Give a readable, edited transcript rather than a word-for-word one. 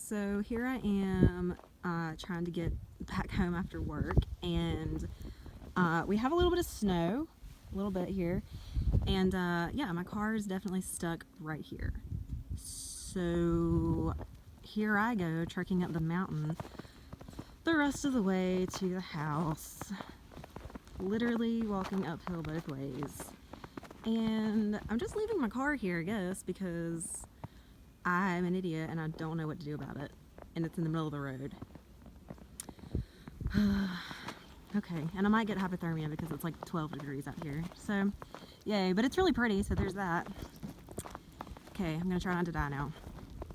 So here I am trying to get back home after work, and we have a little bit of snow, a little bit here, and yeah, my car is definitely stuck right here. So here I go trekking up the mountain the rest of the way to the house, literally walking uphill both ways. And I'm just leaving my car here, I guess, because I'm an idiot and I don't know what to do about it, and it's in the middle of the road. Okay, and I might get hypothermia because it's like 12 degrees out here, so yay, but it's really pretty, so there's that. Okay, I'm gonna try not to die now.